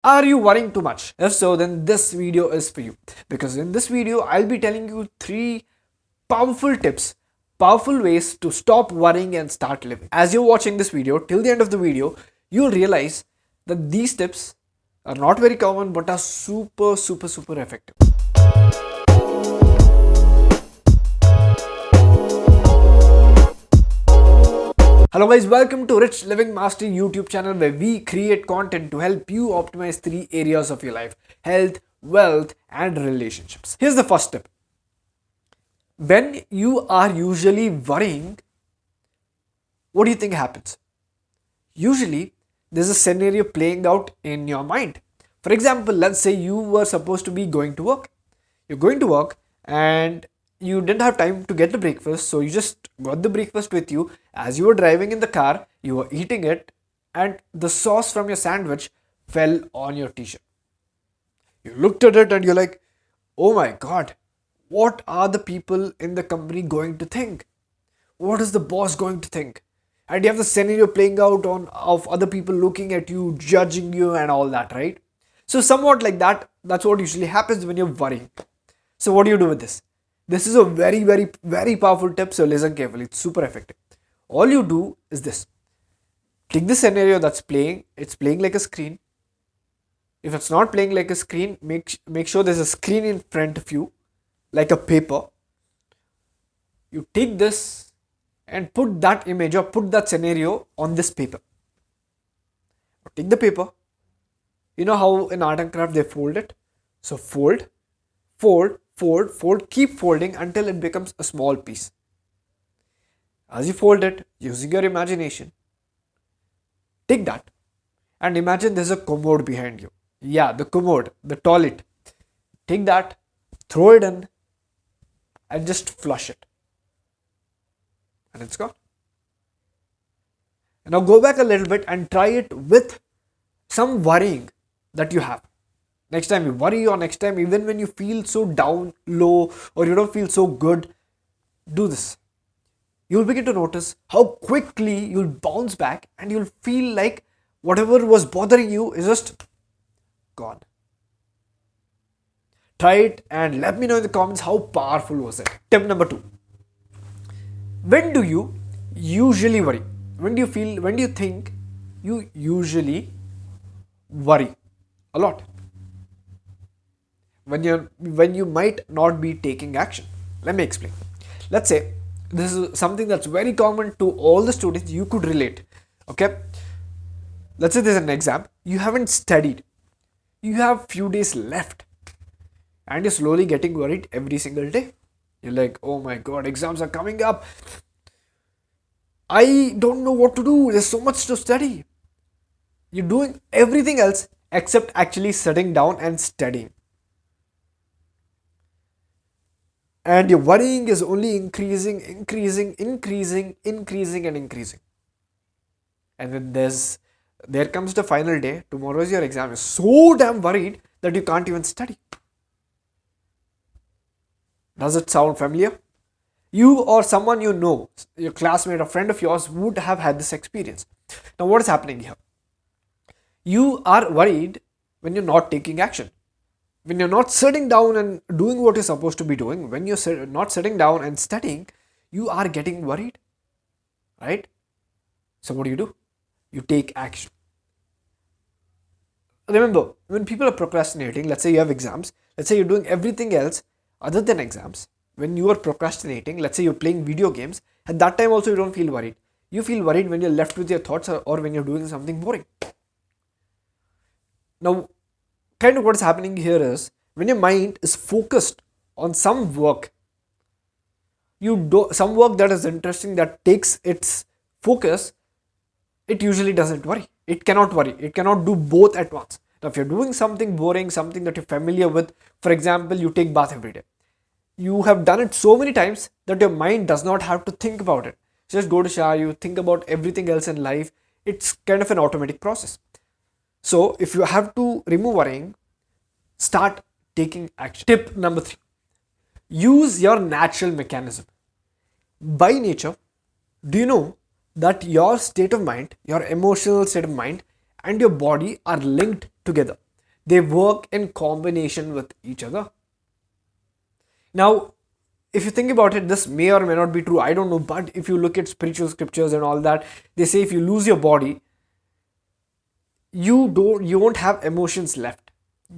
Are you worrying too much? If so, then this video is for you. Because in this video, I'll be telling you 3 powerful tips, powerful ways to stop worrying and start living. As you're watching this video, till the end of the video, you'll realize that these tips are not very common but are super effective. Hello guys, welcome to Rich Living Mastery YouTube channel where we create content to help you optimize 3 areas of your life: health, wealth and relationships. Here's the first tip. When you are usually worrying, what do you think happens? Usually, there's a scenario playing out in your mind. For example, let's say you were supposed to be going to work. You're going to work and you didn't have time to get the breakfast, so you just got the breakfast with you. As you were driving in the car, you were eating it, and the sauce from your sandwich fell on your t-shirt. You looked at it and you're like, oh my god, what are the people in the company going to think? What is the boss going to think? And you have the scenario playing out on of other people looking at you, judging you and all that, right? So somewhat like that, that's what usually happens when you're worrying. So what do you do with this? This is a very powerful tip, so listen carefully. It's super effective. All you do is this. Take the scenario that's playing. It's playing like a screen. If it's not playing like a screen, make sure there's a screen in front of you, like a paper. You take this and put that image or put that scenario on this paper. Take the paper. You know how in art and craft they fold it? So fold, fold, keep folding until it becomes a small piece. As you fold it, using your imagination, take that and imagine there's a commode behind you. Yeah, the commode, the toilet. Take that, throw it in and just flush it. And it's gone. And now go back a little bit and try it with some worrying that you have. Next time you worry, or next time even when you feel so down, low, or you don't feel so good, do this. You'll begin to notice how quickly you'll bounce back and you'll feel like whatever was bothering you is just gone. Try it and let me know in the comments how powerful was it. Tip number 2. When do you usually worry? When do you think you usually worry a lot? When you might not be taking action. Let me explain. Let's say this is something that's very common to all the students. You could relate. Okay. Let's say there's an exam. You haven't studied. You have few days left. And you're slowly getting worried every single day. You're like, oh my god, exams are coming up. I don't know what to do. There's so much to study. You're doing everything else except actually sitting down and studying. And your worrying is only increasing. And then there comes the final day. Tomorrow is your exam. You're so damn worried that you can't even study. Does it sound familiar? You or someone you know, your classmate or friend of yours, would have had this experience. Now what is happening here? You are worried when you're not taking action. When you're not sitting down and doing what you're supposed to be doing, when you're not sitting down and studying, you are getting worried, right? So what do? You take action. Remember, when people are procrastinating, let's say you have exams, let's say you're doing everything else other than exams. When you are procrastinating, let's say you're playing video games, at that time also you don't feel worried. You feel worried when you're left with your thoughts or when you're doing something boring. Now, kind of what's happening here is when your mind is focused on some work, some work that is interesting, that takes its focus, it usually doesn't worry. It cannot worry. It cannot do both at once. Now, if you're doing something boring, something that you're familiar with, for example, you take bath every day. You have done it so many times that your mind does not have to think about it. Just go to shower, you think about everything else in life. It's kind of an automatic process. So if you have to remove worrying, start taking action. Tip number 3. Use your natural mechanism. By nature, do you know that your state of mind, your emotional state of mind and your body are linked together? They work in combination with each other. Now, if you think about it, this may or may not be true. I don't know. But if you look at spiritual scriptures and all that, they say if you lose your body, you won't have emotions left.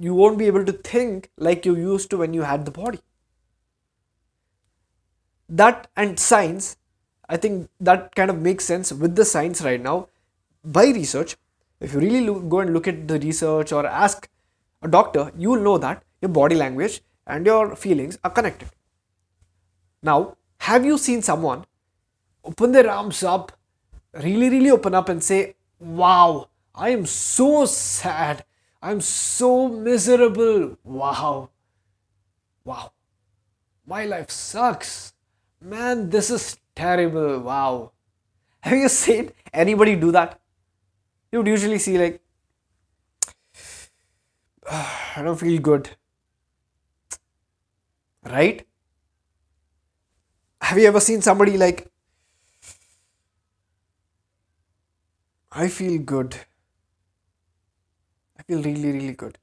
You won't be able to think like you used to when you had the body. That and science, I think that kind of makes sense with the science right now. By research, if you really go and look at the research or ask a doctor, you will know that your body language and your feelings are connected. Now, have you seen someone open their arms up, really open up and say, wow, I am so sad, I'm so miserable, wow, my life sucks, man, this is terrible, wow. Have you seen anybody do that? You would usually see like, I don't feel good, right? Have you ever seen somebody like, I feel good, I feel really good.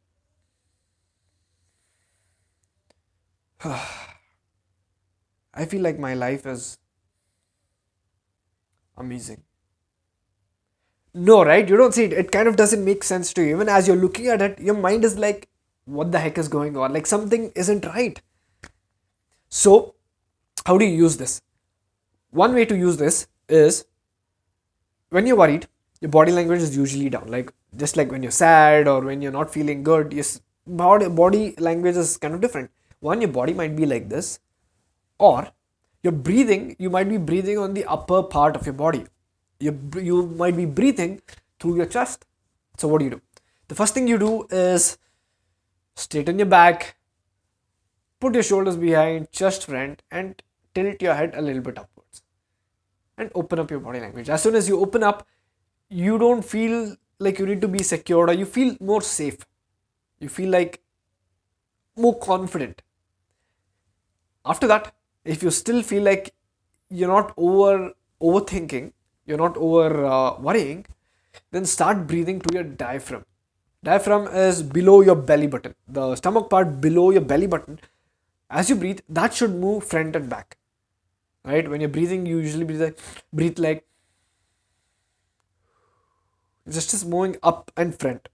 I feel like my life is amazing. No, right? You don't see it. It kind of doesn't make sense to you. Even as you're looking at it, your mind is like, what the heck is going on? Like something isn't right. So, how do you use this? One way to use this is when you're worried, your body language is usually down. Like just like when you're sad or when you're not feeling good, your body language is kind of different. One, your body might be like this, or your breathing, you might be breathing on the upper part of your body. You might be breathing through your chest. So what do? The first thing you do is straighten your back, put your shoulders behind, chest front, and tilt your head a little bit upwards. And open up your body language. As soon as you open up, you don't feel like you need to be secured, or you feel more safe. You feel like more confident. After that, if you still feel like you're not overthinking, you're not over worrying, then start breathing through your diaphragm. Diaphragm is below your belly button. The stomach part below your belly button. As you breathe, that should move front and back. Right? When you're breathing, you usually breathe like just moving up and front.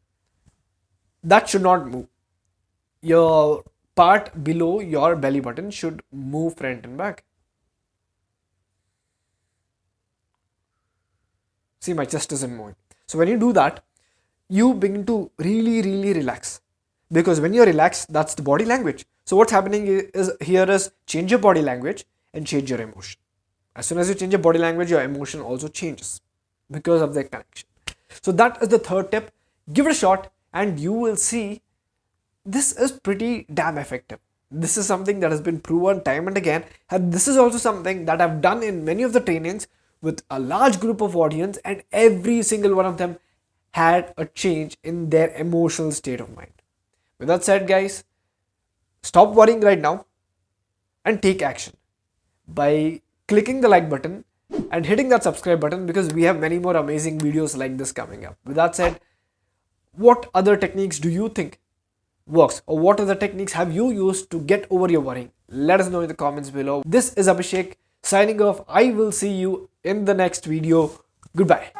That should not move. Your part below your belly button should move front and back. See, my chest isn't moving. So when you do that, you begin to really relax. Because when you're relaxed, that's the body language. So what's happening is change your body language and change your emotion. As soon as you change your body language, your emotion also changes because of the connection. So that is the third tip. Give it a shot and you will see this is pretty damn effective. This is something that has been proven time and again. And this is also something that I've done in many of the trainings with a large group of audience, and every single one of them had a change in their emotional state of mind. With that said, guys, stop worrying right now and take action by clicking the like button and hitting that subscribe button, because we have many more amazing videos like this coming up. With that said, what other techniques do you think works, or what other techniques have you used to get over your worrying? Let us know in the comments below. This is Abhishek signing off. I will see you in the next video. Goodbye.